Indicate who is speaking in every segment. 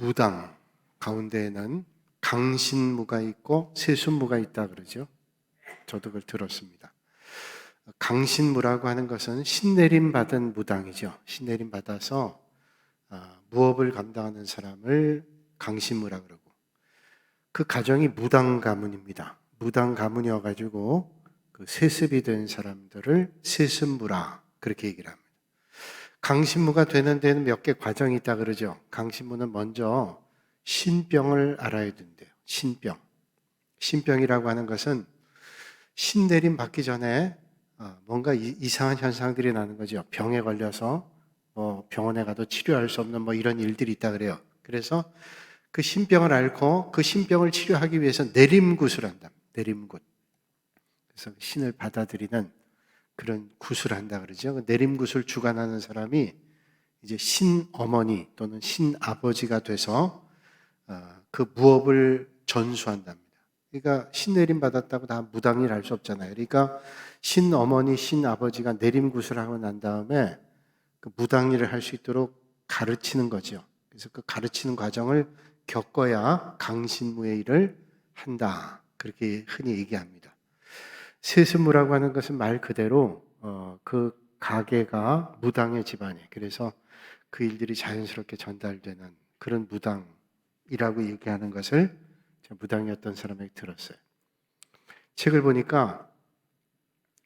Speaker 1: 무당 가운데에는 강신무가 있고 세순무가 있다 그러죠. 저도 그걸 들었습니다. 강신무라고 하는 것은 신내림 받은 무당이죠. 신내림 받아서 무업을 감당하는 사람을 강신무라 그러고, 그 가정이 무당 가문입니다. 무당 가문이어가지고 그 세습이 된 사람들을 세습무라 그렇게 얘기를 합니다. 강신무가 되는 데는 몇 개 과정이 있다 그러죠. 강신무는 먼저 신병을 알아야 된대요. 신병. 신병이라고 하는 것은 신내림 받기 전에 뭔가 이상한 현상들이 나는 거죠. 병에 걸려서 병원에 가도 치료할 수 없는 이런 일들이 있다 그래요. 그래서 그 신병을 앓고 그 신병을 치료하기 위해서 내림굿을 한다. 내림굿. 그래서 신을 받아들이는 그런 굿을 한다 그러죠. 그 내림굿을 주관하는 사람이 이제 신어머니 또는 신아버지가 돼서 그 무업을 전수한답니다. 그러니까 신내림 받았다고 다 무당일 할 수 없잖아요. 그러니까 신어머니, 신아버지가 내림굿을 하고 난 다음에 그 무당일을 할 수 있도록 가르치는 거죠. 그래서 그 가르치는 과정을 겪어야 강신무의 일을 한다. 그렇게 흔히 얘기합니다. 세습무라고 하는 것은 말 그대로 그 가게가 무당의 집안이에요. 그래서 그 일들이 자연스럽게 전달되는 그런 무당이라고 얘기하는 것을 무당이었던 사람에게 들었어요. 책을 보니까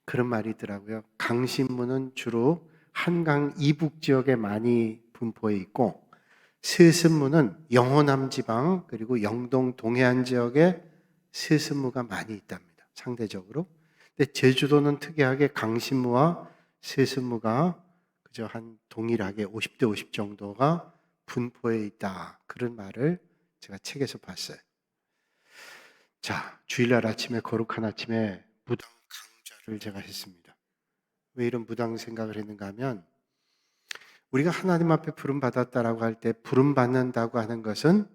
Speaker 1: 그런 말이 있더라고요. 강신무는 주로 한강 이북 지역에 많이 분포해 있고, 세습무는 영호남 지방 그리고 영동 동해안 지역에 세습무가 많이 있답니다. 상대적으로. 근데 제주도는 특이하게 강신무와 세습무가 그저 한 동일하게 50대 50 정도가 분포해 있다. 그런 말을 제가 책에서 봤어요. 자, 주일날 아침에 거룩한 아침에 무당 강좌를 제가 했습니다. 왜 이런 무당 생각을 했는가 하면, 우리가 하나님 앞에 부름받았다라고 할 때 부름받는다고 하는 것은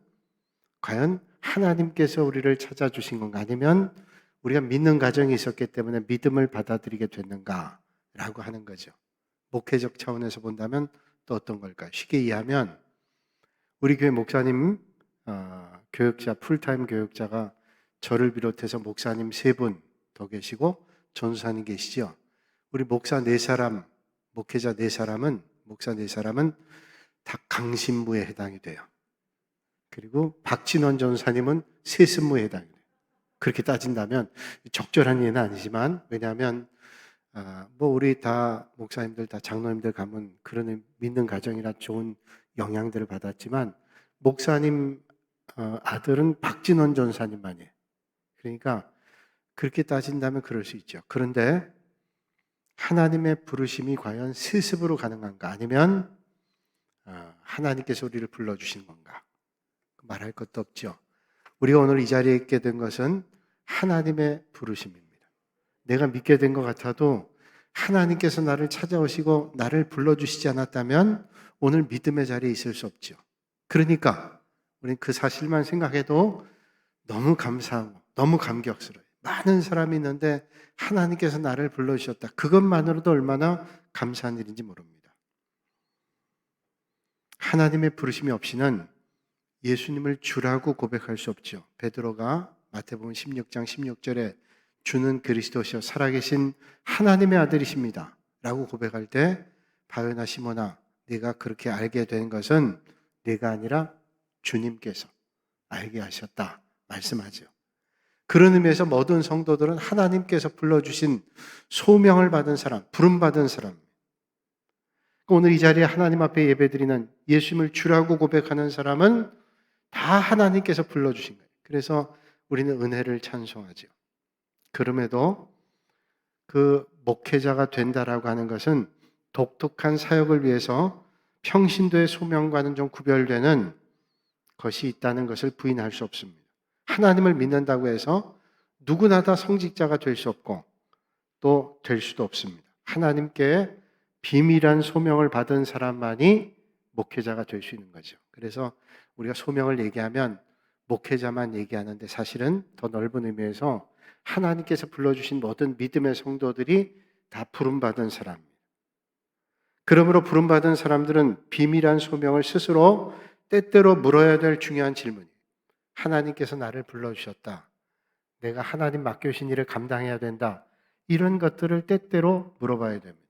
Speaker 1: 과연 하나님께서 우리를 찾아주신 건가, 아니면 우리가 믿는 가정이 있었기 때문에 믿음을 받아들이게 됐는가라고 하는 거죠. 목회적 차원에서 본다면 또 어떤 걸까요? 쉽게 이해하면 우리 교회 목사님 교육자, 풀타임 교육자가 저를 비롯해서 목사님 3분 더 계시고 전사님 계시죠. 우리 목사 4사람, 목회자 4사람은, 목사 4사람은 다 강신무에 해당이 돼요. 그리고 박진원 전사님은 세습무에 해당이 돼요. 그렇게 따진다면 적절한 예는 아니지만, 왜냐하면 우리 다 목사님들 다 장로님들 가면 그런 믿는 가정이라 좋은 영향들을 받았지만, 목사님 아들은 박진원 전사님만이에요. 그러니까 그렇게 따진다면 그럴 수 있죠. 그런데 하나님의 부르심이 과연 세습으로 가능한가, 아니면 하나님께서 우리를 불러주신 건가, 말할 것도 없죠. 우리가 오늘 이 자리에 있게 된 것은 하나님의 부르심입니다. 내가 믿게 된 것 같아도 하나님께서 나를 찾아오시고 나를 불러주시지 않았다면 오늘 믿음의 자리에 있을 수 없죠. 그러니까 우리는 그 사실만 생각해도 너무 감사하고 너무 감격스러워요. 많은 사람이 있는데 하나님께서 나를 불러주셨다. 그것만으로도 얼마나 감사한 일인지 모릅니다. 하나님의 부르심이 없이는 예수님을 주라고 고백할 수 없죠. 베드로가 마태복음 16장 16절에 주는 그리스도시요 살아계신 하나님의 아들이십니다 라고 고백할 때, 바요나 시몬아, 네가 그렇게 알게 된 것은 네가 아니라 주님께서 알게 하셨다 말씀하죠. 그런 의미에서 모든 성도들은 하나님께서 불러주신 소명을 받은 사람, 부름받은 사람. 오늘 이 자리에 하나님 앞에 예배드리는 예수님을 주라고 고백하는 사람은 다 하나님께서 불러주신 거예요. 그래서 우리는 은혜를 찬송하죠. 그럼에도 그 목회자가 된다라고 하는 것은 독특한 사역을 위해서 평신도의 소명과는 좀 구별되는 것이 있다는 것을 부인할 수 없습니다. 하나님을 믿는다고 해서 누구나 다 성직자가 될 수 없고 또 될 수도 없습니다. 하나님께 비밀한 소명을 받은 사람만이 목회자가 될 수 있는 거죠. 그래서 우리가 소명을 얘기하면 목회자만 얘기하는데, 사실은 더 넓은 의미에서 하나님께서 불러주신 모든 믿음의 성도들이 다 부름받은 사람입니다. 그러므로 부름받은 사람들은 비밀한 소명을 스스로 때때로 물어야 될 중요한 질문이 하나님께서 나를 불러주셨다. 내가 하나님 맡겨주신 일을 감당해야 된다. 이런 것들을 때때로 물어봐야 됩니다.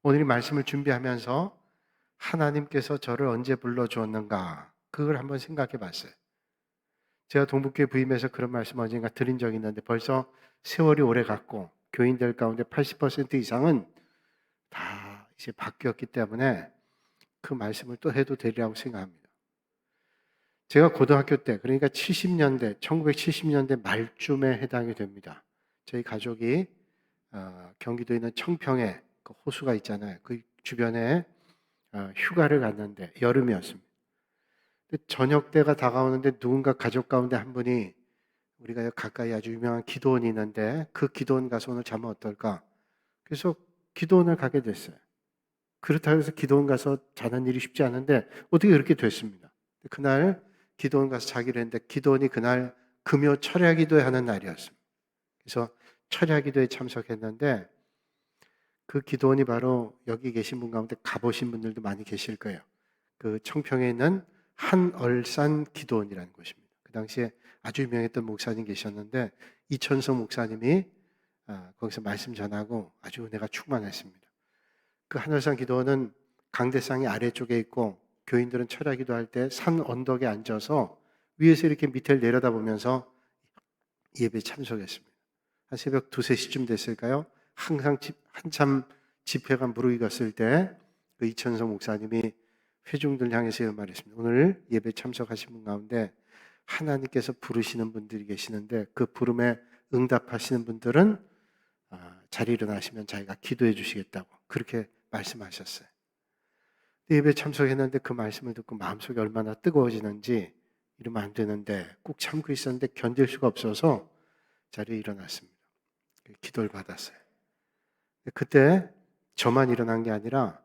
Speaker 1: 오늘 이 말씀을 준비하면서 하나님께서 저를 언제 불러주었는가 그걸 한번 생각해 봤어요. 제가 동북교회 부임해서 그런 말씀 언젠가 드린 적이 있는데 벌써 세월이 오래 갔고 교인들 가운데 80% 이상은 다 이제 바뀌었기 때문에 그 말씀을 또 해도 되리라고 생각합니다. 제가 고등학교 때, 그러니까 70년대, 1970년대 말쯤에 해당이 됩니다. 저희 가족이 경기도에 있는 청평에 그 호수가 있잖아요. 그 주변에 휴가를 갔는데 여름이었습니다. 저녁 때가 다가오는데 누군가 가족 가운데 한 분이 우리가 가까이 아주 유명한 기도원이 있는데 그 기도원 가서 오늘 자면 어떨까? 그래서 기도원을 가게 됐어요. 그렇다고 해서 기도원 가서 자는 일이 쉽지 않은데 어떻게 그렇게 됐습니다. 그날 기도원 가서 자기로 했는데 기도원이 그날 금요 철야기도회 하는 날이었습니다. 그래서 철야기도에 참석했는데 그 기도원이 바로 여기 계신 분 가운데 가보신 분들도 많이 계실 거예요. 그 청평에 있는 한얼산 기도원이라는 곳입니다. 그 당시에 아주 유명했던 목사님 계셨는데 이천성 목사님이 거기서 말씀 전하고 아주 은혜가 충만했습니다. 그 한얼산 기도원은 강대상이 아래쪽에 있고 교인들은 철야기도 할 때 산 언덕에 앉아서 위에서 이렇게 밑을 내려다보면서 예배에 참석했습니다. 한 새벽 2, 3시쯤 됐을까요? 항상 한참 집회가 무르익었을 때 그 이천성 목사님이 회중들 향해서 이런 말했습니다. 오늘 예배 참석하신 분 가운데 하나님께서 부르시는 분들이 계시는데 그 부름에 응답하시는 분들은 자리 일어나시면 자기가 기도해 주시겠다고 그렇게 말씀하셨어요. 예배 참석했는데 그 말씀을 듣고 마음속이 얼마나 뜨거워지는지 이러면 안 되는데 꾹 참고 있었는데 견딜 수가 없어서 자리에 일어났습니다. 기도를 받았어요. 그때 저만 일어난 게 아니라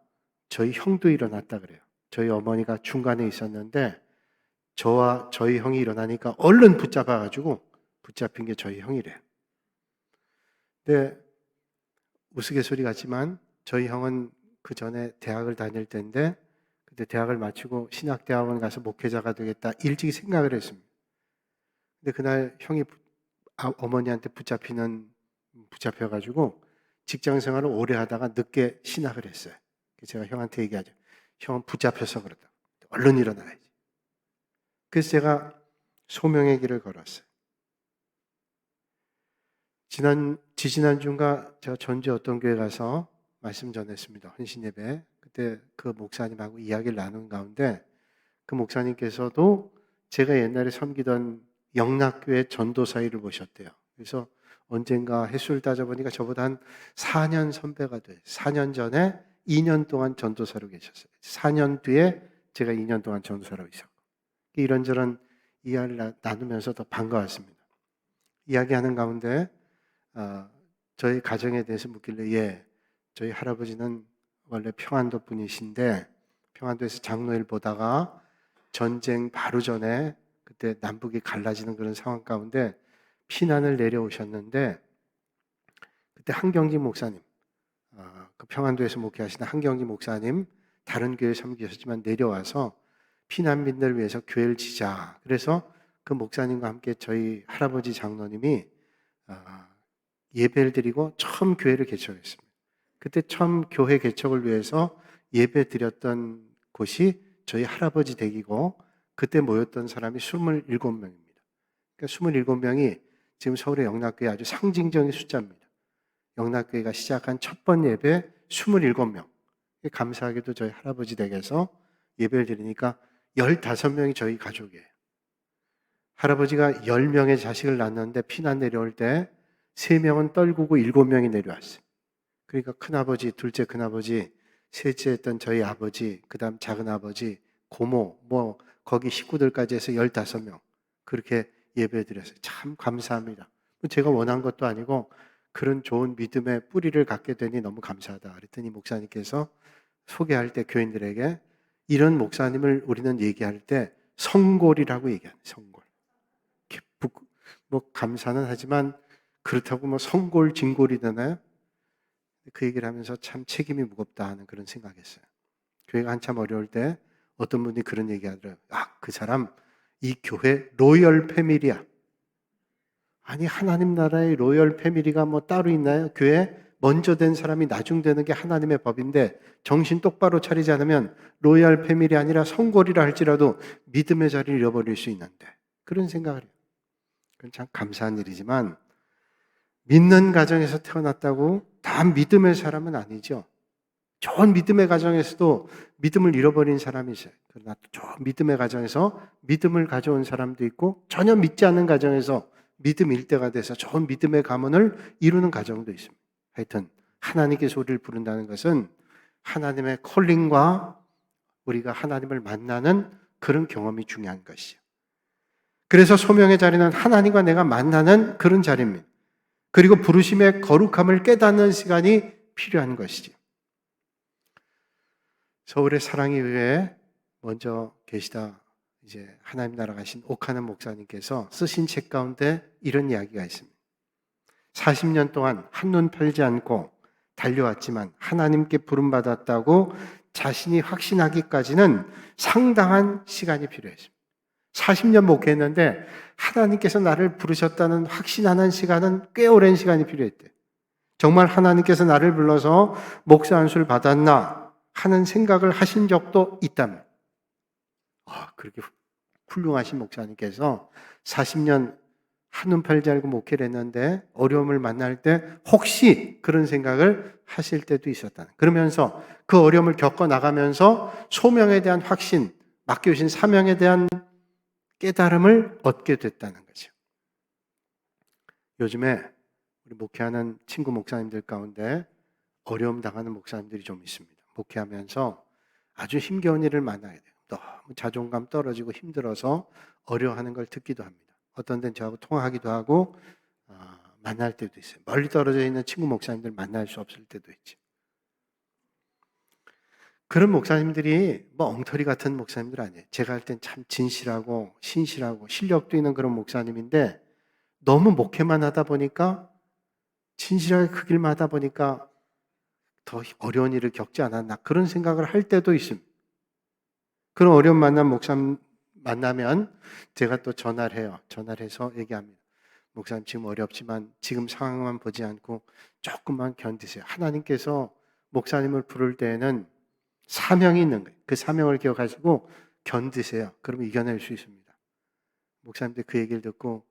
Speaker 1: 저희 형도 일어났다 그래요. 저희 어머니가 중간에 있었는데 저와 저희 형이 일어나니까 얼른 붙잡아가지고 붙잡힌 게 저희 형이래요. 근데 우스갯소리 같지만 저희 형은 그 전에 대학을 다닐 때인데 그때 대학을 마치고 신학대학원 가서 목회자가 되겠다 일찍 생각을 했습니다. 근데 그날 형이 어머니한테 붙잡혀가지고 직장 생활을 오래 하다가 늦게 신학을 했어요. 제가 형한테 얘기하죠. 형은 붙잡혀서 그러다. 얼른 일어나야지. 그래서 제가 소명의 길을 걸었어요. 지지난주인가 제가 전주 어떤 교회 가서 말씀 전했습니다. 헌신 예배. 그때 그 목사님하고 이야기를 나눈 가운데 그 목사님께서도 제가 옛날에 섬기던 영락교회 전도사위를 모셨대요. 그래서 언젠가 횟수를 따져보니까 저보다 한 4년 선배가 돼요. 4년 전에 2년 동안 전도사로 계셨어요. 4년 뒤에 제가 2년 동안 전도사로 있었고 이런저런 이야기를 나누면서 더 반가웠습니다. 이야기하는 가운데 저희 가정에 대해서 묻길래 예, 저희 할아버지는 원래 평안도 분이신데 평안도에서 장로일 보다가 전쟁 바로 전에 그때 남북이 갈라지는 그런 상황 가운데 피난을 내려오셨는데 그때 한경직 목사님 그 평안도에서 목회하시는 한경직 목사님 다른 교회 섬기셨지만 내려와서 피난민들을 위해서 교회를 지자. 그래서 그 목사님과 함께 저희 할아버지 장로님이 예배를 드리고 처음 교회를 개척했습니다. 그때 처음 교회 개척을 위해서 예배 드렸던 곳이 저희 할아버지 댁이고 그때 모였던 사람이 27명입니다. 그러니까 27명이 지금 서울의 영락교회 아주 상징적인 숫자입니다. 영락교회가 시작한 첫 번 예배 27명. 감사하게도 저희 할아버지 댁에서 예배를 드리니까 15명이 저희 가족이에요. 할아버지가 10명의 자식을 낳았는데 피난 내려올 때 3명은 떨구고 7명이 내려왔어요. 그러니까 큰아버지, 둘째 큰아버지, 셋째 했던 저희 아버지, 그 다음 작은아버지, 고모, 거기 식구들까지 해서 15명. 그렇게 예배 드렸어요. 참 감사합니다. 제가 원한 것도 아니고 그런 좋은 믿음의 뿌리를 갖게 되니 너무 감사하다. 그랬더니 목사님께서 소개할 때 교인들에게 이런 목사님을 우리는 얘기할 때 성골이라고 얘기하는 성골. 감사는 하지만 그렇다고 성골, 진골이 되나요? 그 얘기를 하면서 참 책임이 무겁다 하는 그런 생각했어요. 교회가 한참 어려울 때 어떤 분이 그런 얘기 하더라고요. 그 사람 이 교회 로열 패밀리야. 아니, 하나님 나라의 로열 패밀리가 뭐 따로 있나요? 교회 먼저 된 사람이 나중 되는 게 하나님의 법인데 정신 똑바로 차리지 않으면 로열 패밀리 아니라 성골이라 할지라도 믿음의 자리를 잃어버릴 수 있는데, 그런 생각을 해요. 그건 참 감사한 일이지만 믿는 가정에서 태어났다고 다 믿음의 사람은 아니죠. 좋은 믿음의 가정에서도 믿음을 잃어버린 사람이 있어요. 그러나 좋은 믿음의 가정에서 믿음을 가져온 사람도 있고, 전혀 믿지 않는 가정에서 믿음 일대가 돼서 좋은 믿음의 가문을 이루는 가정도 있습니다. 하여튼 하나님께서 우리를 부른다는 것은 하나님의 콜링과 우리가 하나님을 만나는 그런 경험이 중요한 것이죠. 그래서 소명의 자리는 하나님과 내가 만나는 그런 자리입니다. 그리고 부르심의 거룩함을 깨닫는 시간이 필요한 것이죠. 서울의 사랑의교회에 먼저 계시다 이제 하나님 나라 가신 옥하는 목사님께서 쓰신 책 가운데 이런 이야기가 있습니다. 40년 동안 한눈 팔지 않고 달려왔지만 하나님께 부름받았다고 자신이 확신하기까지는 상당한 시간이 필요했습니다. 40년 목회했는데 하나님께서 나를 부르셨다는 확신하는 시간은 꽤 오랜 시간이 필요했대요. 정말 하나님께서 나를 불러서 목사 안수를 받았나 하는 생각을 하신 적도 있다면, 그렇게 훌륭하신 목사님께서 40년 한눈 팔지 않고 목회를 했는데 어려움을 만날 때 혹시 그런 생각을 하실 때도 있었다는, 그러면서 그 어려움을 겪어 나가면서 소명에 대한 확신, 맡겨주신 사명에 대한 깨달음을 얻게 됐다는 거죠. 요즘에 우리 목회하는 친구 목사님들 가운데 어려움 당하는 목사님들이 좀 있습니다. 목회하면서 아주 힘겨운 일을 만나게 돼요. 너무 자존감 떨어지고 힘들어서 어려워하는 걸 듣기도 합니다. 어떤 데는 저하고 통화하기도 하고 만날 때도 있어요. 멀리 떨어져 있는 친구 목사님들 만날 수 없을 때도 있죠. 그런 목사님들이 뭐 엉터리 같은 목사님들 아니에요. 제가 할 땐 참 진실하고 신실하고 실력도 있는 그런 목사님인데 너무 목회만 하다 보니까, 진실하게 그 길만 하다 보니까 더 어려운 일을 겪지 않았나 그런 생각을 할 때도 있습니다. 그런 어려운 목사님 만나면 제가 또 전화를 해요. 전화를 해서 얘기합니다. 목사님 지금 어렵지만 지금 상황만 보지 않고 조금만 견디세요. 하나님께서 목사님을 부를 때에는 사명이 있는 거예요. 그 사명을 기억하시고 견디세요. 그러면 이겨낼 수 있습니다. 목사님들 그 얘기를 듣고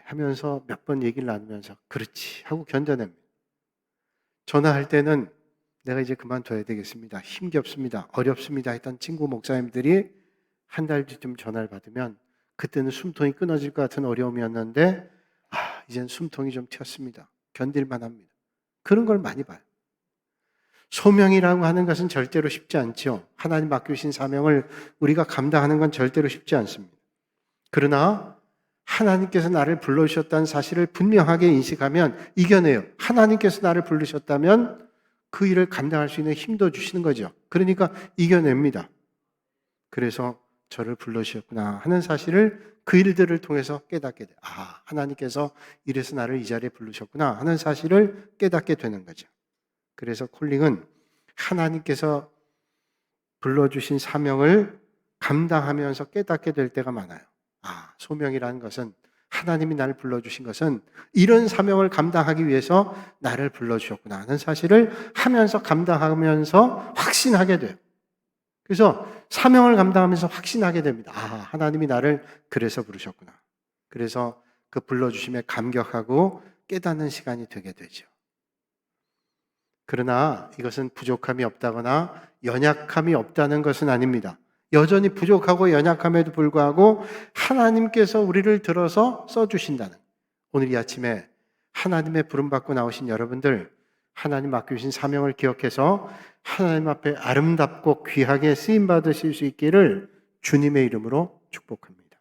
Speaker 1: 하면서 몇 번 얘기를 나누면서 그렇지 하고 견뎌냅니다. 전화할 때는 내가 이제 그만둬야 되겠습니다. 힘겹습니다. 어렵습니다. 했던 친구 목사님들이 한 달 뒤쯤 전화를 받으면 그때는 숨통이 끊어질 것 같은 어려움이었는데 이젠 숨통이 좀 튀었습니다. 견딜만 합니다. 그런 걸 많이 봐요. 소명이라고 하는 것은 절대로 쉽지 않죠. 하나님 맡기신 사명을 우리가 감당하는 건 절대로 쉽지 않습니다. 그러나 하나님께서 나를 불러주셨다는 사실을 분명하게 인식하면 이겨내요. 하나님께서 나를 부르셨다면 그 일을 감당할 수 있는 힘도 주시는 거죠. 그러니까 이겨냅니다. 그래서 저를 불러주셨구나 하는 사실을 그 일들을 통해서 깨닫게 돼요. 하나님께서 이래서 나를 이 자리에 부르셨구나 하는 사실을 깨닫게 되는 거죠. 그래서 콜링은 하나님께서 불러주신 사명을 감당하면서 깨닫게 될 때가 많아요. 소명이라는 것은, 하나님이 나를 불러주신 것은 이런 사명을 감당하기 위해서 나를 불러주셨구나 하는 사실을 하면서 감당하면서 확신하게 돼요. 그래서 사명을 감당하면서 확신하게 됩니다. 하나님이 나를 그래서 부르셨구나. 그래서 그 불러주심에 감격하고 깨닫는 시간이 되게 되죠. 그러나 이것은 부족함이 없다거나 연약함이 없다는 것은 아닙니다. 여전히 부족하고 연약함에도 불구하고 하나님께서 우리를 들어서 써주신다는, 오늘 이 아침에 하나님의 부름받고 나오신 여러분들, 하나님 맡겨주신 사명을 기억해서 하나님 앞에 아름답고 귀하게 쓰임받으실 수 있기를 주님의 이름으로 축복합니다.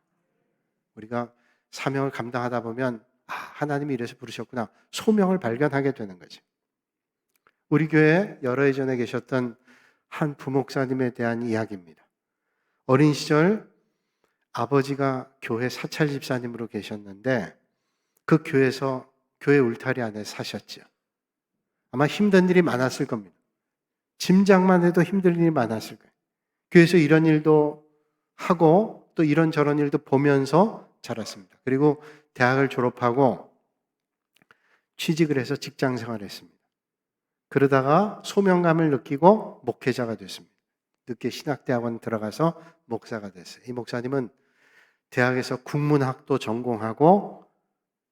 Speaker 1: 우리가 사명을 감당하다 보면 하나님이 이래서 부르셨구나, 소명을 발견하게 되는 거죠. 우리 교회에 여러 해 전에 계셨던 한 부목사님에 대한 이야기입니다. 어린 시절 아버지가 교회 사찰 집사님으로 계셨는데 그 교회에서 교회 울타리 안에 사셨죠. 아마 힘든 일이 많았을 겁니다. 짐작만 해도 힘든 일이 많았을 거예요. 교회에서 이런 일도 하고 또 이런저런 일도 보면서 자랐습니다. 그리고 대학을 졸업하고 취직을 해서 직장 생활을 했습니다. 그러다가 소명감을 느끼고 목회자가 됐습니다. 늦게 신학대학원 들어가서 목사가 됐어요. 이 목사님은 대학에서 국문학도 전공하고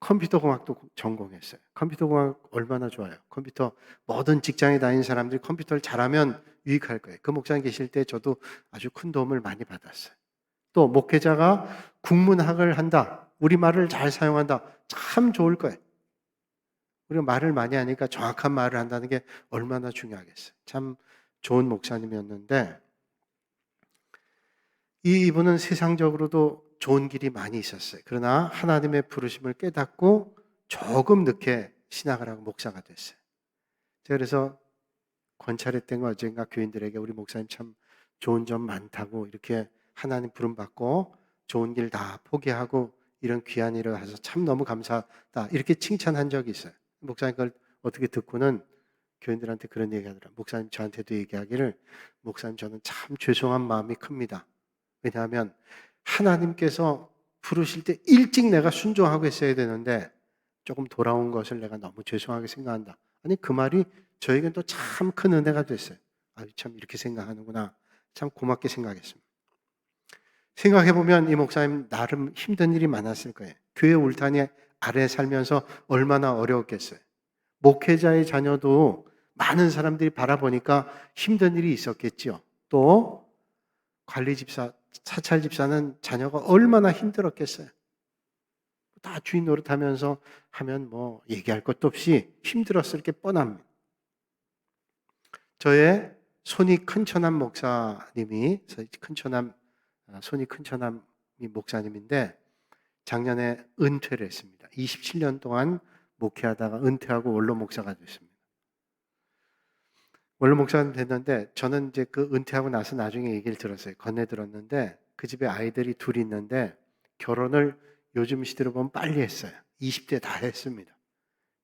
Speaker 1: 컴퓨터공학도 전공했어요. 컴퓨터공학 얼마나 좋아요. 컴퓨터 모든 직장에 다니는 사람들이 컴퓨터를 잘하면 유익할 거예요. 그 목사님 계실 때 저도 아주 큰 도움을 많이 받았어요. 또 목회자가 국문학을 한다. 우리말을 잘 사용한다. 참 좋을 거예요. 우리가 말을 많이 하니까 정확한 말을 한다는 게 얼마나 중요하겠어요. 참 좋은 목사님이었는데 이분은 세상적으로도 좋은 길이 많이 있었어요. 그러나 하나님의 부르심을 깨닫고 조금 늦게 신학을 하고 목사가 됐어요. 제가 그래서 권찰했던 거 어젠가 교인들에게 우리 목사님 참 좋은 점 많다고 이렇게 하나님 부름 받고 좋은 길 다 포기하고 이런 귀한 일을 해서 참 너무 감사하다 이렇게 칭찬한 적이 있어요. 목사님 그걸 어떻게 듣고는 교인들한테 그런 얘기 하더라. 목사님 저한테도 얘기하기를 목사님 저는 참 죄송한 마음이 큽니다. 왜냐하면 하나님께서 부르실 때 일찍 내가 순종하고 있어야 되는데 조금 돌아온 것을 내가 너무 죄송하게 생각한다. 아니 그 말이 저에겐 또 참 큰 은혜가 됐어요. 아, 참 이렇게 생각하는구나. 참 고맙게 생각했습니다. 생각해보면 이 목사님 나름 힘든 일이 많았을 거예요. 교회 울타리 아래 살면서 얼마나 어려웠겠어요. 목회자의 자녀도 많은 사람들이 바라보니까 힘든 일이 있었겠죠. 또 관리 집사, 사찰 집사는 자녀가 얼마나 힘들었겠어요. 다 주인 노릇하면서 하면 뭐 얘기할 것도 없이 힘들었을 게 뻔합니다. 저의 손이 큰처남 목사님이 손이 큰처남이 목사님인데 작년에 은퇴를 했습니다. 27년 동안 목회하다가 은퇴하고 원로 목사가 됐습니다. 원로 목사님 됐는데 저는 이제 그 은퇴하고 나서 나중에 얘기를 들었어요. 건네 들었는데 그 집에 아이들이 둘이 있는데 결혼을 요즘 시대로 보면 빨리 했어요. 20대 다 했습니다.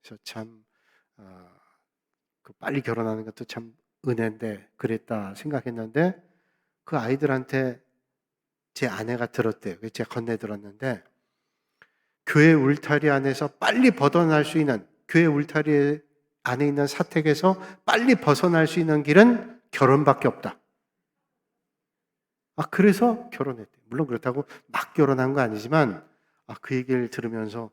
Speaker 1: 그래서 참 그 빨리 결혼하는 것도 참 은혜인데 그랬다 생각했는데 그 아이들한테 제 아내가 들었대요. 그래서 제가 건네 들었는데 교회 울타리 안에서 빨리 벗어날 수 있는 교회 울타리 안에 있는 사택에서 빨리 벗어날 수 있는 길은 결혼밖에 없다. 그래서 결혼했대요. 물론 그렇다고 막 결혼한 거 아니지만 그 얘기를 들으면서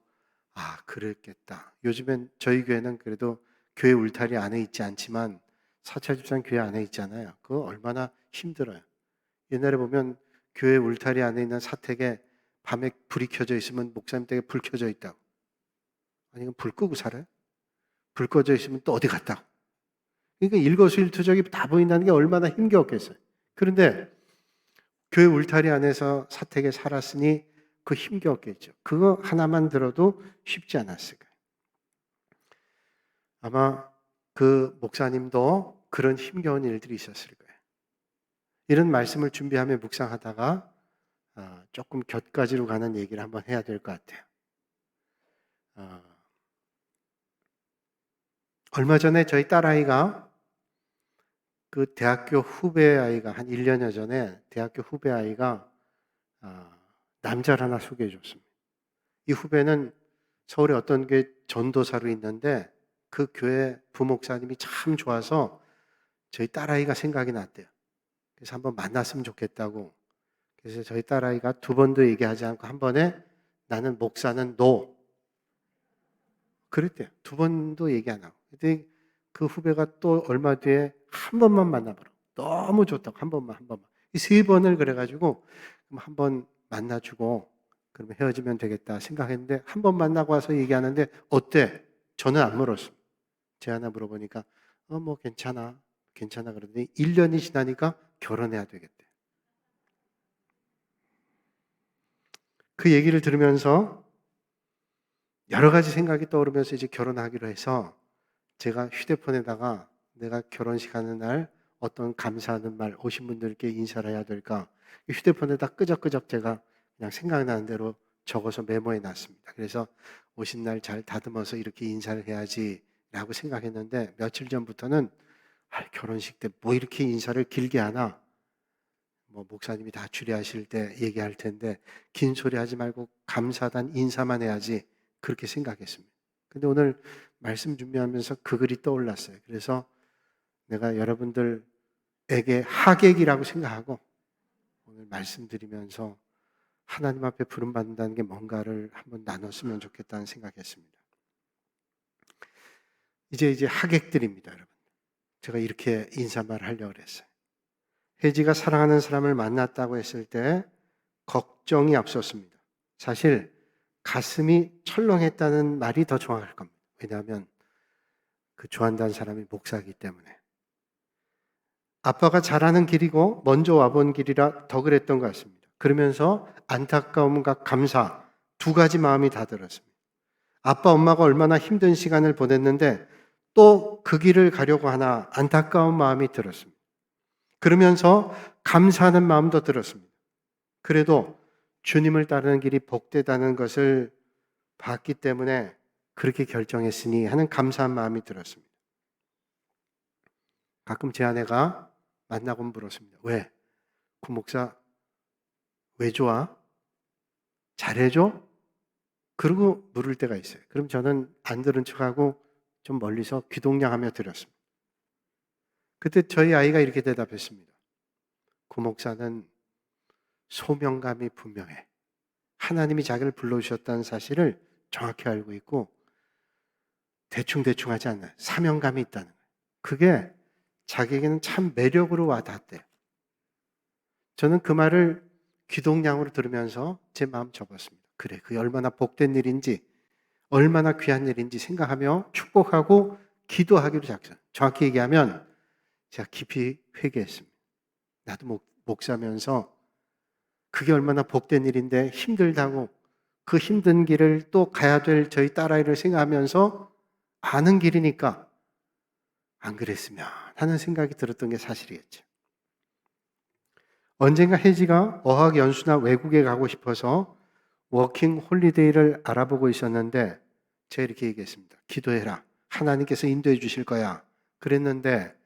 Speaker 1: 그랬겠다. 요즘엔 저희 교회는 그래도 교회 울타리 안에 있지 않지만 사찰집산 교회 안에 있잖아요. 그거 얼마나 힘들어요. 옛날에 보면 교회 울타리 안에 있는 사택에 밤에 불이 켜져 있으면 목사님 댁에 불 켜져 있다고. 아니, 불 끄고 살아요? 불 꺼져 있으면 또 어디 갔다고. 그러니까 일거수일투족이 다 보인다는 게 얼마나 힘겨웠겠어요. 그런데 교회 울타리 안에서 사택에 살았으니 그 힘겨웠겠죠. 그거 하나만 들어도 쉽지 않았을 거예요. 아마 그 목사님도 그런 힘겨운 일들이 있었을 거예요. 이런 말씀을 준비하며 묵상하다가 조금 곁가지로 가는 얘기를 한번 해야 될 것 같아요. 얼마 전에 저희 딸아이가 그 대학교 후배 아이가 한 1년여 전에 대학교 후배 아이가 남자를 하나 소개해 줬습니다. 이 후배는 서울에 어떤 게 전도사로 있는데 그 교회 부목사님이 참 좋아서 저희 딸아이가 생각이 났대요. 그래서 한번 만났으면 좋겠다고. 그래서 저희 딸아이가 두 번도 얘기하지 않고 한 번에 나는 목사는 너. 그랬대요. 두 번도 얘기 안 하고. 근데 그 후배가 또 얼마 뒤에 한 번만 만나보라고. 너무 좋다고. 한 번만. 이 세 번을 그래가지고 그럼 한 번 만나주고 그러면 헤어지면 되겠다 생각했는데 한 번 만나고 와서 얘기하는데 어때? 저는 안 물었습니다. 제 하나 물어보니까 뭐 괜찮아 그러더니 1년이 지나니까 결혼해야 되겠대. 그 얘기를 들으면서 여러 가지 생각이 떠오르면서 이제 결혼하기로 해서 제가 휴대폰에다가 내가 결혼식 하는 날 어떤 감사하는 말 오신 분들께 인사를 해야 될까 휴대폰에다 끄적끄적 제가 그냥 생각나는 대로 적어서 메모해 놨습니다. 그래서 오신 날 잘 다듬어서 이렇게 인사를 해야지 라고 생각했는데 며칠 전부터는 결혼식 때 뭐 이렇게 인사를 길게 하나 목사님이 다 주례하실 때 얘기할 텐데 긴 소리 하지 말고 감사단 인사만 해야지 그렇게 생각했습니다. 근데 오늘 말씀 준비하면서 그 글이 떠올랐어요. 그래서 내가 여러분들에게 하객이라고 생각하고 오늘 말씀드리면서 하나님 앞에 부름받는다는 게 뭔가를 한번 나눴으면 좋겠다는 생각했습니다. 이제 하객들입니다, 여러분. 제가 이렇게 인사말을 하려고 그랬어요. 혜지가 사랑하는 사람을 만났다고 했을 때 걱정이 앞섰습니다. 사실 가슴이 철렁했다는 말이 더 정확할 겁니다. 왜냐하면 그 좋아한다는 사람이 목사이기 때문에. 아빠가 잘하는 길이고 먼저 와본 길이라 더 그랬던 것 같습니다. 그러면서 안타까움과 감사 두 가지 마음이 다 들었습니다. 아빠 엄마가 얼마나 힘든 시간을 보냈는데 또 그 길을 가려고 하나 안타까운 마음이 들었습니다. 그러면서 감사하는 마음도 들었습니다. 그래도 주님을 따르는 길이 복되다는 것을 봤기 때문에 그렇게 결정했으니 하는 감사한 마음이 들었습니다. 가끔 제 아내가 만나고 물었습니다. 왜? 구목사 왜 좋아? 잘해줘? 그러고 물을 때가 있어요. 그럼 저는 안 들은 척하고 좀 멀리서 귀동냥하며 들었습니다. 그때 저희 아이가 이렇게 대답했습니다. 구목사는 소명감이 분명해. 하나님이 자기를 불러주셨다는 사실을 정확히 알고 있고 대충 하지 않아요. 사명감이 있다는 거예요. 그게 자기에게는 참 매력으로 와닿대요. 저는 그 말을 귀동냥으로 들으면서 제 마음 접었습니다. 그래, 그게 얼마나 복된 일인지 얼마나 귀한 일인지 생각하며 축복하고 기도하기로 작정. 정확히 얘기하면 제가 깊이 회개했습니다. 나도 목사면서 그게 얼마나 복된 일인데 힘들다고 그 힘든 길을 또 가야 될 저희 딸아이를 생각하면서 아는 길이니까 안 그랬으면 하는 생각이 들었던 게 사실이겠죠. 언젠가 혜지가 어학 연수나 외국에 가고 싶어서 워킹 홀리데이를 알아보고 있었는데 제가 이렇게 얘기했습니다. 기도해라. 하나님께서 인도해 주실 거야. 그랬는데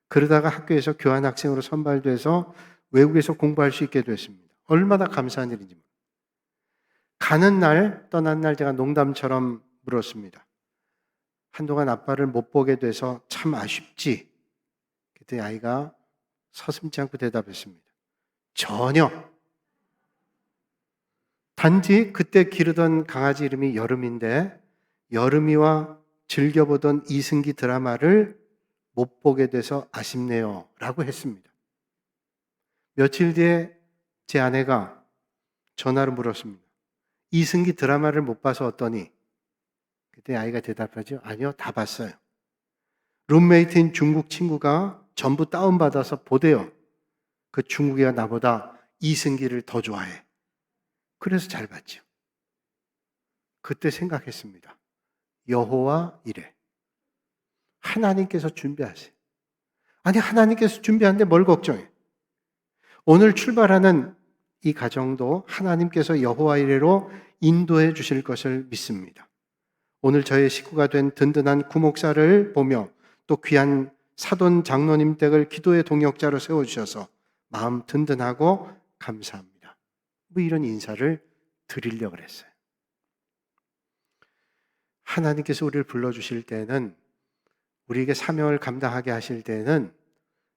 Speaker 1: 그러다가 학교에서 교환학생으로 선발돼서 외국에서 공부할 수 있게 됐습니다. 얼마나 감사한 일인지. 가는 날, 떠난 날 제가 농담처럼 물었습니다. 한동안 아빠를 못 보게 돼서 참 아쉽지? 그때 아이가 서슴지 않고 대답했습니다. 전혀. 단지 그때 기르던 강아지 이름이 여름인데 여름이와 즐겨보던 이승기 드라마를 못 보게 돼서 아쉽네요 라고 했습니다. 며칠 뒤에 제 아내가 전화로 물었습니다. 이승기 드라마를 못 봐서 어떠니? 그때 아이가 대답하죠. 아니요, 다 봤어요. 룸메이트인 중국 친구가 전부 다운받아서 보대요. 그 중국이가 나보다 이승기를 더 좋아해. 그래서 잘 봤죠. 그때 생각했습니다. 여호와 이래. 하나님께서 준비하세요. 아니, 하나님께서 준비하는데 뭘 걱정해? 오늘 출발하는 이 가정도 하나님께서 여호와 이래로 인도해 주실 것을 믿습니다. 오늘 저의 식구가 된 든든한 구목사를 보며 또 귀한 사돈 장로님 댁을 기도의 동역자로 세워주셔서 마음 든든하고 감사합니다. 이런 인사를 드리려고 했어요. 하나님께서 우리를 불러주실 때는 우리에게 사명을 감당하게 하실 때는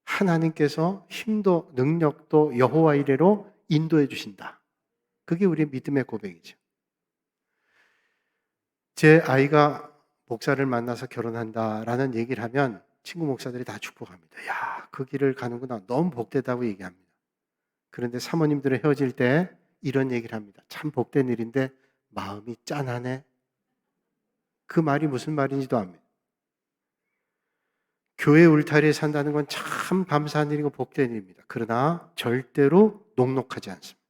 Speaker 1: 하나님께서 힘도 능력도 여호와 이래로 인도해 주신다. 그게 우리의 믿음의 고백이죠. 제 아이가 목사를 만나서 결혼한다라는 얘기를 하면 친구 목사들이 다 축복합니다. 야, 그 길을 가는구나. 너무 복되다고 얘기합니다. 그런데 사모님들은 헤어질 때 이런 얘기를 합니다. 참 복된 일인데 마음이 짠하네. 그 말이 무슨 말인지도 압니다. 교회 울타리에 산다는 건 참 감사한 일이고 복된 일입니다. 그러나 절대로 녹록하지 않습니다.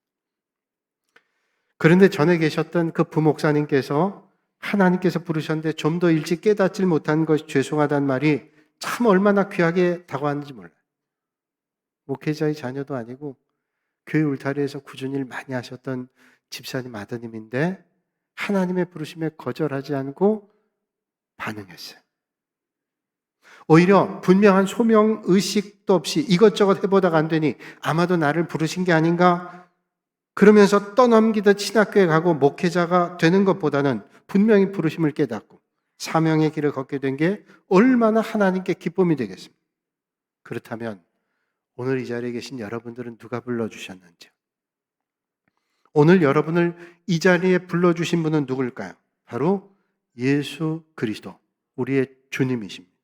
Speaker 1: 그런데 전에 계셨던 그 부목사님께서 하나님께서 부르셨는데 좀 더 일찍 깨닫지 못한 것이 죄송하다는 말이 참 얼마나 귀하게 다가왔는지 몰라요. 목회자의 자녀도 아니고 교회 울타리에서 꾸준히 일 많이 하셨던 집사님 아드님인데 하나님의 부르심에 거절하지 않고 반응했어요. 오히려 분명한 소명 의식도 없이 이것저것 해보다가 안 되니 아마도 나를 부르신 게 아닌가? 그러면서 떠넘기듯 신학교에 가고 목회자가 되는 것보다는 분명히 부르심을 깨닫고 사명의 길을 걷게 된 게 얼마나 하나님께 기쁨이 되겠습니까? 그렇다면 오늘 이 자리에 계신 여러분들은 누가 불러주셨는지, 오늘 여러분을 이 자리에 불러주신 분은 누굴까요? 바로 예수 그리스도, 우리의 주님이십니다.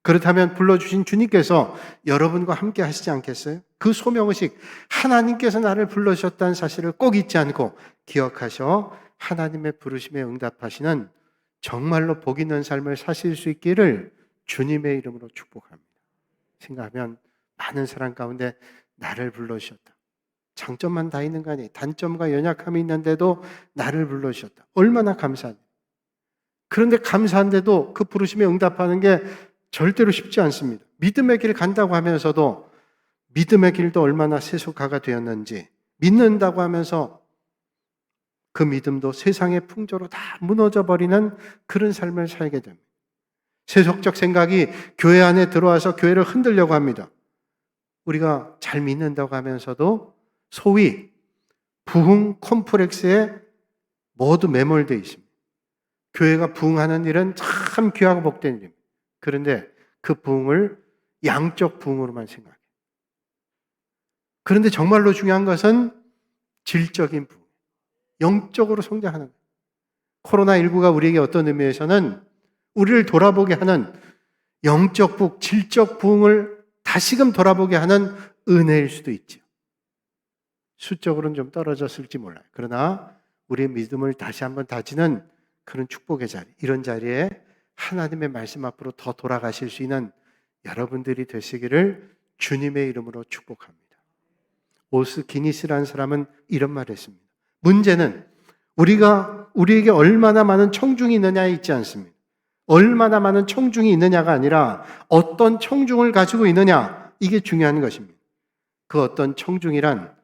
Speaker 1: 그렇다면 불러주신 주님께서 여러분과 함께 하시지 않겠어요? 그 소명의식, 하나님께서 나를 불러주셨다는 사실을 꼭 잊지 않고 기억하셔 하나님의 부르심에 응답하시는 정말로 복 있는 삶을 사실 수 있기를 주님의 이름으로 축복합니다. 생각하면 많은 사람 가운데 나를 불러주셨다. 장점만 다 있는 거 아니에요. 단점과 연약함이 있는데도 나를 불러주셨다. 얼마나 감사하냐. 그런데 감사한데도 그 부르심에 응답하는 게 절대로 쉽지 않습니다. 믿음의 길 간다고 하면서도 믿음의 길도 얼마나 세속화가 되었는지, 믿는다고 하면서 그 믿음도 세상의 풍조로 다 무너져 버리는 그런 삶을 살게 됩니다. 세속적 생각이 교회 안에 들어와서 교회를 흔들려고 합니다. 우리가 잘 믿는다고 하면서도 소위 부흥 콤플렉스에 모두 매몰되어 있습니다. 교회가 부흥하는 일은 참 귀하고 복된 일입니다. 그런데 그 부흥을 양적 부흥으로만 생각해요. 그런데 정말로 중요한 것은 질적인 부흥, 영적으로 성장하는 거예요. 코로나19가 우리에게 어떤 의미에서는 우리를 돌아보게 하는 영적 부흥, 질적 부흥을 다시금 돌아보게 하는 은혜일 수도 있죠. 수적으로는 좀 떨어졌을지 몰라요. 그러나 우리의 믿음을 다시 한번 다지는 그런 축복의 자리, 이런 자리에 하나님의 말씀 앞으로 더 돌아가실 수 있는 여러분들이 되시기를 주님의 이름으로 축복합니다. 오스 기니스라는 사람은 이런 말을 했습니다. 문제는 우리에게 얼마나 많은 청중이 있느냐에 있지 않습니다. 얼마나 많은 청중이 있느냐가 아니라 어떤 청중을 가지고 있느냐, 이게 중요한 것입니다. 그 어떤 청중이란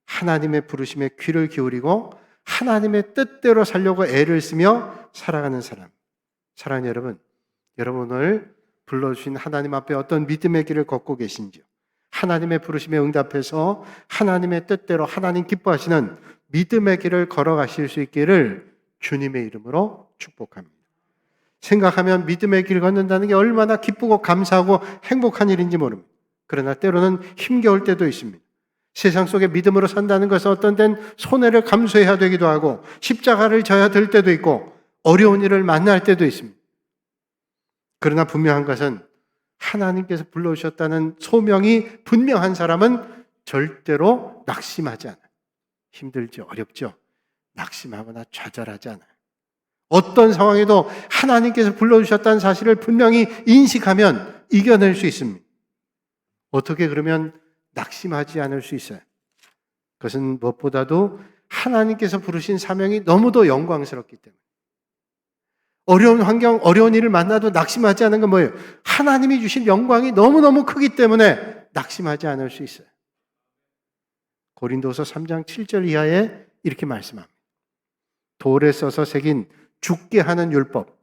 Speaker 1: 하나님의 부르심에 귀를 기울이고 하나님의 뜻대로 살려고 애를 쓰며 살아가는 사람. 사랑하는 여러분, 여러분을 불러주신 하나님 앞에 어떤 믿음의 길을 걷고 계신지요? 하나님의 부르심에 응답해서 하나님의 뜻대로 하나님 기뻐하시는 믿음의 길을 걸어가실 수 있기를 주님의 이름으로 축복합니다. 생각하면 믿음의 길 걷는다는 게 얼마나 기쁘고 감사하고 행복한 일인지 모릅니다. 그러나 때로는 힘겨울 때도 있습니다. 세상 속에 믿음으로 산다는 것은 어떤 때는 손해를 감수해야 되기도 하고 십자가를 져야 될 때도 있고 어려운 일을 만날 때도 있습니다. 그러나 분명한 것은 하나님께서 불러주셨다는 소명이 분명한 사람은 절대로 낙심하지 않아요. 힘들죠, 어렵죠. 낙심하거나 좌절하지 않아요. 어떤 상황에도 하나님께서 불러주셨다는 사실을 분명히 인식하면 이겨낼 수 있습니다. 어떻게 그러면 낙심하지 않을 수 있어요? 그것은 무엇보다도 하나님께서 부르신 사명이 너무도 영광스럽기 때문에. 어려운 환경, 어려운 일을 만나도 낙심하지 않은 건 뭐예요? 하나님이 주신 영광이 너무너무 크기 때문에 낙심하지 않을 수 있어요. 고린도서 3장 7절 이하에 이렇게 말씀합니다. 돌에 써서 새긴 죽게 하는 율법,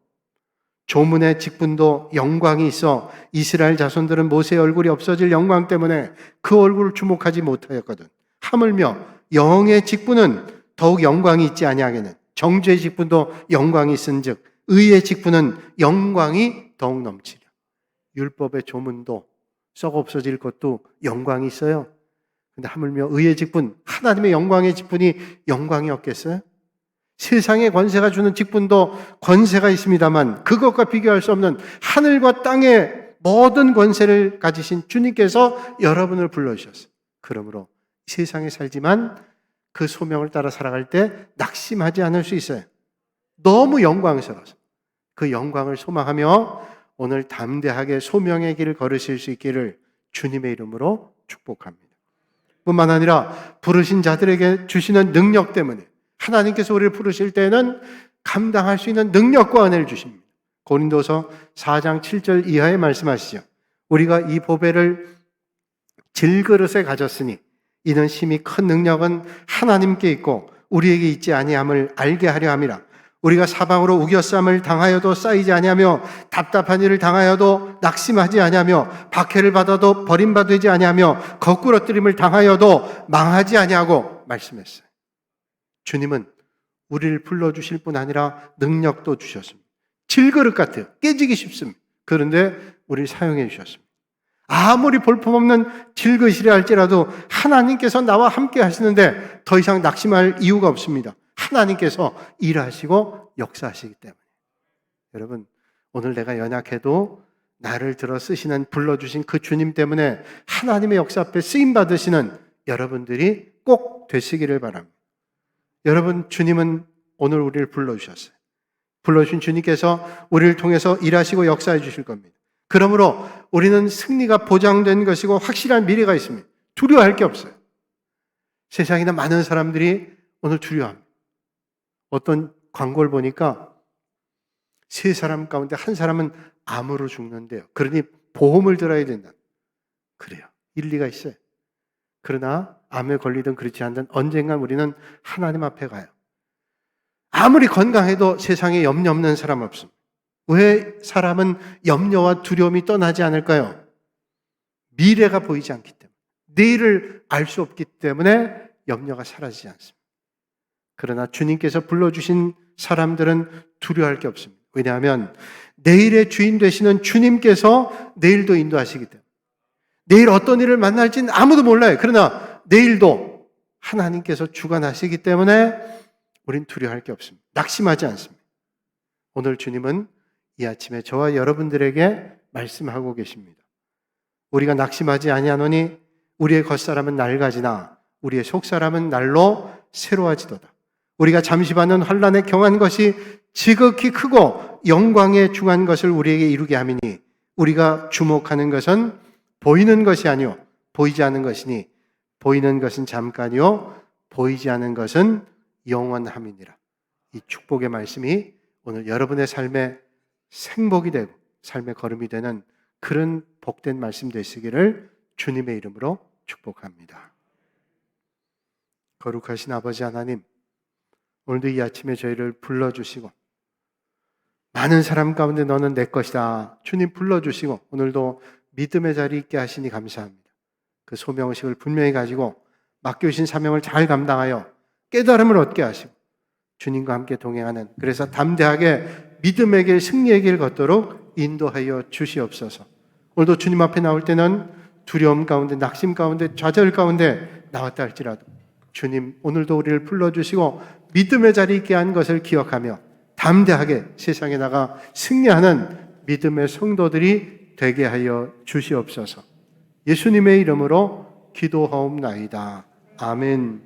Speaker 1: 조문의 직분도 영광이 있어 이스라엘 자손들은 모세의 얼굴이 없어질 영광 때문에 그 얼굴을 주목하지 못하였거든. 하물며 영의 직분은 더욱 영광이 있지 아니하겠는 정죄의 직분도 영광이 있은즉 의의 직분은 영광이 더욱 넘치려. 율법의 조문도 썩어 없어질 것도 영광이 있어요. 근데 하물며 의의 직분, 하나님의 영광의 직분이 영광이 없겠어요? 세상의 권세가 주는 직분도 권세가 있습니다만 그것과 비교할 수 없는 하늘과 땅의 모든 권세를 가지신 주님께서 여러분을 불러주셨어요. 그러므로 세상에 살지만 그 소명을 따라 살아갈 때 낙심하지 않을 수 있어요. 너무 영광스러워서 그 영광을 소망하며 오늘 담대하게 소명의 길을 걸으실 수 있기를 주님의 이름으로 축복합니다. 뿐만 아니라 부르신 자들에게 주시는 능력 때문에 하나님께서 우리를 부르실 때는 감당할 수 있는 능력과 은혜를 주십니다. 고린도서 4장 7절 이하에 말씀하시죠. 우리가 이 보배를 질그릇에 가졌으니 이는 심히 큰 능력은 하나님께 있고 우리에게 있지 아니함을 알게 하려 함이라. 우리가 사방으로 우겨쌈을 당하여도 쌓이지 아니하며 답답한 일을 당하여도 낙심하지 아니하며 박해를 받아도 버림받지 아니하며 거꾸러뜨림을 당하여도 망하지 아니하고 말씀했어요. 주님은 우리를 불러주실 뿐 아니라 능력도 주셨습니다. 질그릇 같아요. 깨지기 쉽습니다. 그런데 우리를 사용해 주셨습니다. 아무리 볼품없는 질그릇이라 할지라도 하나님께서 나와 함께 하시는데 더 이상 낙심할 이유가 없습니다. 하나님께서 일하시고 역사하시기 때문에. 여러분, 오늘 내가 연약해도 나를 들어 쓰시는 불러주신 그 주님 때문에 하나님의 역사 앞에 쓰임받으시는 여러분들이 꼭 되시기를 바랍니다. 여러분, 주님은 오늘 우리를 불러주셨어요. 불러주신 주님께서 우리를 통해서 일하시고 역사해 주실 겁니다. 그러므로 우리는 승리가 보장된 것이고 확실한 미래가 있습니다. 두려워할 게 없어요. 세상에는 많은 사람들이 오늘 두려워합니다. 어떤 광고를 보니까 3사람 가운데 1사람은 암으로 죽는데요. 그러니 보험을 들어야 된다. 그래요. 일리가 있어요. 그러나 암에 걸리든 그렇지 않든 언젠간 우리는 하나님 앞에 가요. 아무리 건강해도 세상에 염려 없는 사람 없습니다. 왜 사람은 염려와 두려움이 떠나지 않을까요? 미래가 보이지 않기 때문에, 내일을 알 수 없기 때문에 염려가 사라지지 않습니다. 그러나 주님께서 불러주신 사람들은 두려워할 게 없습니다. 왜냐하면 내일의 주인 되시는 주님께서 내일도 인도하시기 때문에, 내일 어떤 일을 만날지는 아무도 몰라요. 그러나 내일도 하나님께서 주관하시기 때문에 우린 두려워할 게 없습니다. 낙심하지 않습니다. 오늘 주님은 이 아침에 저와 여러분들에게 말씀하고 계십니다. 우리가 낙심하지 아니하노니 우리의 겉사람은 낡아지나 우리의 속사람은 날로 새로워지도다. 우리가 잠시 받는 환난에 경한 것이 지극히 크고 영광에 중한 것을 우리에게 이루게 함이니 우리가 주목하는 것은 보이는 것이 아니요 보이지 않는 것이니 보이는 것은 잠깐이요 보이지 않는 것은 영원함이니라. 이 축복의 말씀이 오늘 여러분의 삶에 생복이 되고 삶의 걸음이 되는 그런 복된 말씀 되시기를 주님의 이름으로 축복합니다. 거룩하신 아버지 하나님, 오늘도 이 아침에 저희를 불러주시고 많은 사람 가운데 너는 내 것이다 주님 불러주시고 오늘도 믿음의 자리에 있게 하시니 감사합니다. 그 소명의식을 분명히 가지고 맡겨주신 사명을 잘 감당하여 깨달음을 얻게 하시고 주님과 함께 동행하는, 그래서 담대하게 믿음의 길, 승리의 길 걷도록 인도하여 주시옵소서. 오늘도 주님 앞에 나올 때는 두려움 가운데, 낙심 가운데, 좌절 가운데 나왔다 할지라도 주님 오늘도 우리를 불러주시고 믿음의 자리에 있게 한 것을 기억하며 담대하게 세상에 나가 승리하는 믿음의 성도들이 되게 하여 주시옵소서. 예수님의 이름으로 기도하옵나이다. 아멘.